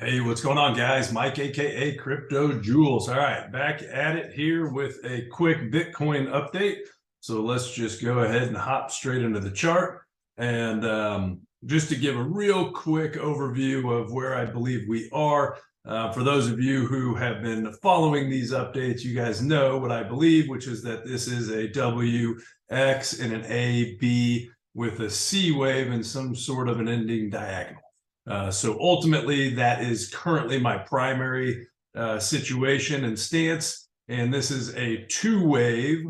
Hey, what's going on, guys? Mike, aka Crypto Jules. All right, back at it here with a quick Bitcoin update. So let's just go ahead and hop straight into the chart. And just to give a real quick overview of where I believe we are, for those of you who have been following these updates, you guys know what I believe, which is that this is a W, X, and an A, B with a C wave and some sort of an ending diagonal. So ultimately, that is currently my primary situation and stance. And this is a two wave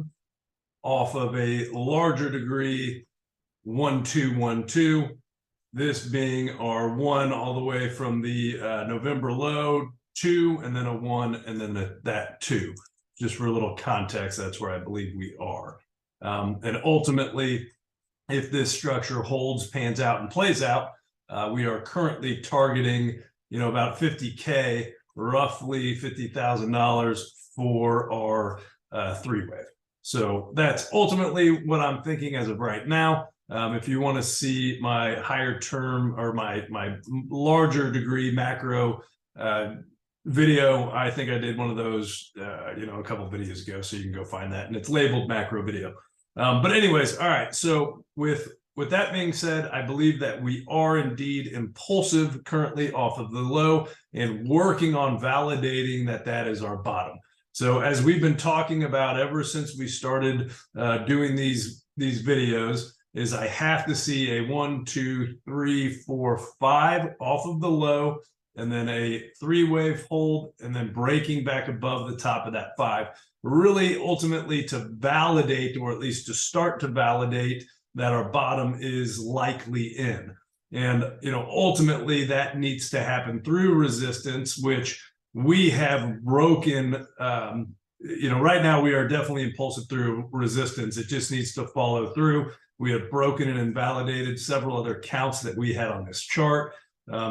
off of a larger degree, 1, 2, 1, 2. This being our one all the way from the November low, 2, and then a 1, and then that 2. Just for a little context, that's where I believe we are. And ultimately, if this structure holds, pans out, and plays out, we are currently targeting, about 50K, roughly $50,000 for our three-wave. So that's ultimately what I'm thinking as of right now. If you want to see my higher term or my larger degree macro video, I think I did one of those, a couple of videos ago, so you can go find that, and it's labeled macro video. But anyways, all right. So with that being said, I believe that we are indeed impulsive currently off of the low and working on validating that that is our bottom. So as we've been talking about ever since we started doing these videos, is I have to see a 1, 2, 3, 4, 5 off of the low, and then a three-wave hold, and then breaking back above the top of that 5. Really, ultimately, to validate, or at least to start to validate, that our bottom is likely in. And, ultimately that needs to happen through resistance, which we have broken. Right now we are definitely impulsive through resistance. It just needs to follow through. We have broken and invalidated several other counts that we had on this chart.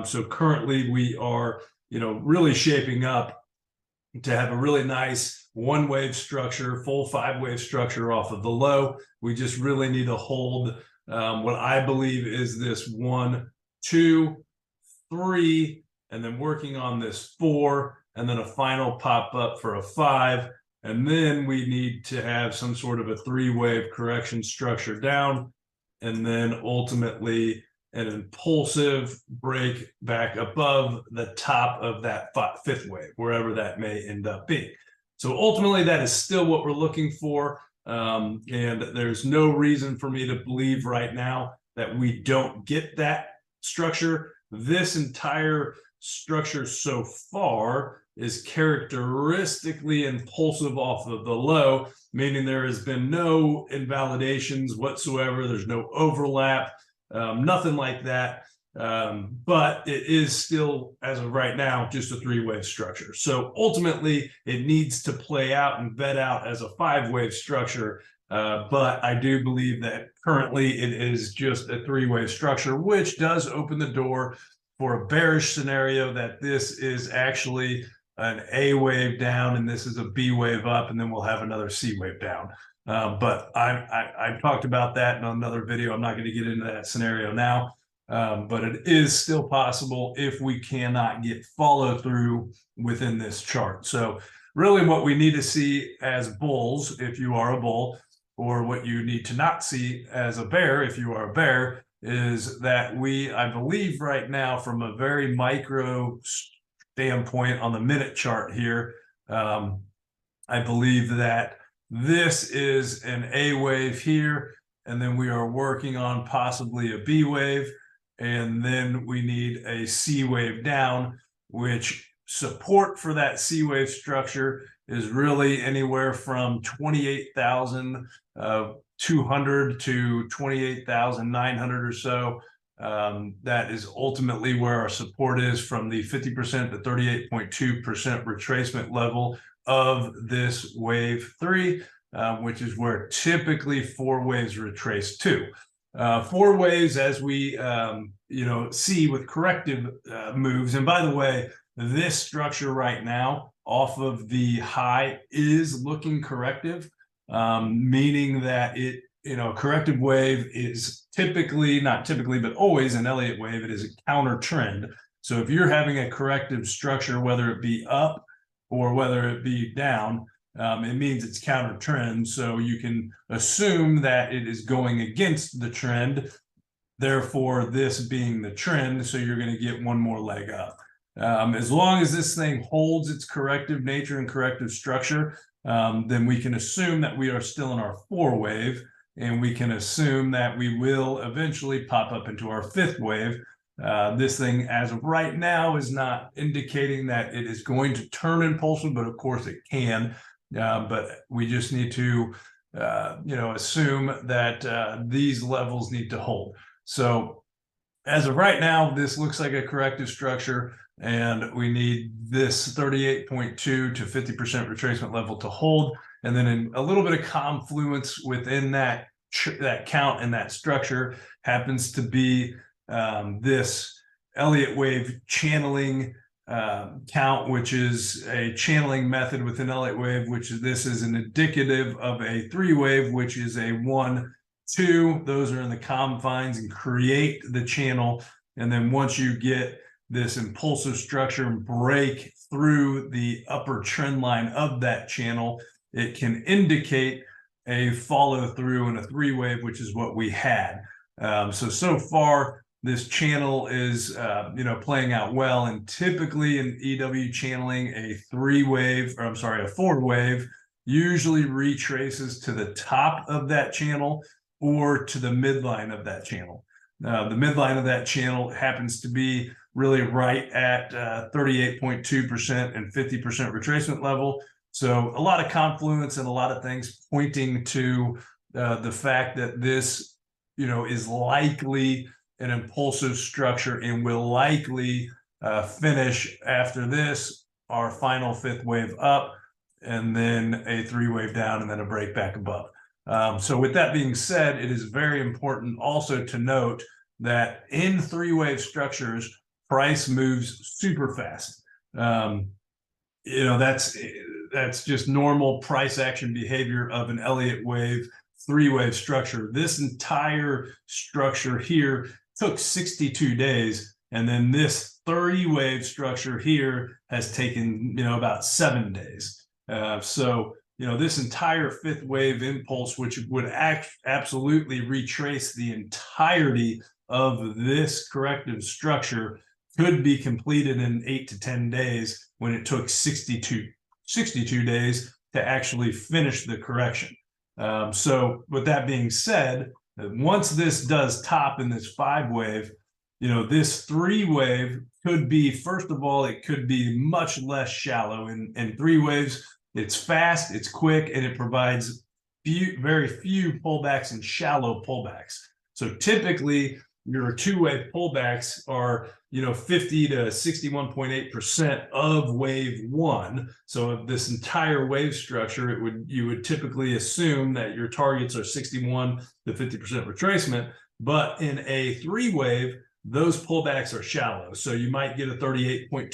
So currently we are, really shaping up to have a really nice one-wave structure, full 5-wave structure off of the low. We just really need to hold what I believe is this 1, 2, 3, and then working on this 4, and then a final pop-up for a 5. And then we need to have some sort of a 3-wave correction structure down, and then ultimately an impulsive break back above the top of that 5th wave, wherever that may end up being. So ultimately, that is still what we're looking for. And there's no reason for me to believe right now that we don't get that structure. This entire structure so far is characteristically impulsive off of the low, meaning there has been no invalidations whatsoever. There's no overlap. Nothing like that, but it is still, as of right now, just a 3-wave structure. So ultimately, it needs to play out and vet out as a 5-wave structure, but I do believe that currently it is just a 3-wave structure, which does open the door for a bearish scenario that this is actually an A wave down and this is a B wave up, and then we'll have another C wave down. But I've talked about that in another video. I'm not going to get into that scenario now, but it is still possible if we cannot get follow through within this chart. So really what we need to see as bulls, if you are a bull, or what you need to not see as a bear, if you are a bear, is that I believe right now, from a very micro standpoint on the minute chart here, I believe that this is an A wave here, and then we are working on possibly a B wave, and then we need a C wave down, which support for that C wave structure is really anywhere from 28,200 to 28,900 or so. That is ultimately where our support is, from the 50% to 38.2% retracement level of this wave 3, which is where typically 4 waves retrace to. 4 waves, as we see with corrective moves. And by the way, this structure right now off of the high is looking corrective, meaning that it, corrective wave is typically, not typically, but always an Elliott wave. It is a counter trend. So if you're having a corrective structure, whether it be up or whether it be down, it means it's counter trend. So you can assume that it is going against the trend, therefore this being the trend. So you're going to get one more leg up. As long as this thing holds its corrective nature and corrective structure, then we can assume that we are still in our 4 wave, and we can assume that we will eventually pop up into our 5th wave. This thing, as of right now, is not indicating that it is going to turn impulsive, but of course it can. But we just need to, assume that these levels need to hold. So as of right now, this looks like a corrective structure, and we need this 38.2 to 50% retracement level to hold. And then in a little bit of confluence within that count and that structure happens to be this Elliott wave channeling count, which is a channeling method within Elliott wave, which is, this is an indicative of a 3 wave, which is a 1, 2. Those are in the confines and create the channel. And then once you get this impulsive structure and break through the upper trend line of that channel, it can indicate a follow through in a 3 wave, which is what we had. So far, this channel is, playing out well. And typically in EW channeling, a 4 wave usually retraces to the top of that channel or to the midline of that channel. The midline of that channel happens to be really right at 38.2% and 50% retracement level. So a lot of confluence and a lot of things pointing to the fact that this, is likely an impulsive structure and will likely finish after this, our final 5th wave up, and then a 3 wave down, and then a break back above. So with that being said, it is very important also to note that in 3 wave structures, price moves super fast. That's just normal price action behavior of an Elliott wave 3 wave structure. This entire structure here took 62 days, and then this 30 wave structure here has taken about 7 days. This entire 5th wave impulse, which would absolutely retrace the entirety of this corrective structure, could be completed in 8 to 10 days when it took 62 days to actually finish the correction. So with that being said, once this does top in this 5 wave, this 3 wave could be, first of all, it could be much less shallow. In 3 waves, it's fast, it's quick, and it provides very few pullbacks and shallow pullbacks. So typically, your 2 wave pullbacks are 50 to 61.8% of wave 1. So of this entire wave structure, you would typically assume that your targets are 61 to 50% retracement. But in a 3 wave, those pullbacks are shallow. So you might get a 38.2%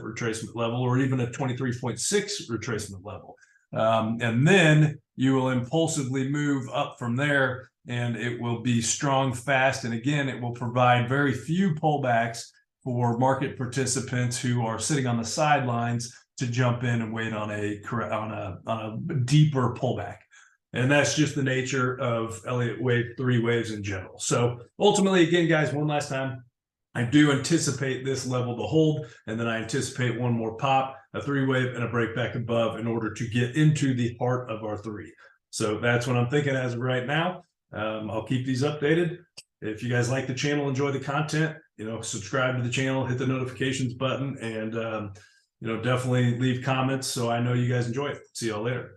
retracement level, or even a 23.6 retracement level. And then you will impulsively move up from there, and it will be strong, fast. And again, it will provide very few pullbacks for market participants who are sitting on the sidelines to jump in and wait on a deeper pullback. And that's just the nature of Elliott wave 3 waves in general. So ultimately, again, guys, one last time, I do anticipate this level to hold, and then I anticipate one more pop, a 3 wave, and a break back above in order to get into the heart of our 3. So that's what I'm thinking as of right now. I'll keep these updated. If you guys like the channel, enjoy the content, subscribe to the channel, hit the notifications button, and definitely leave comments so I know you guys enjoy it. See y'all later.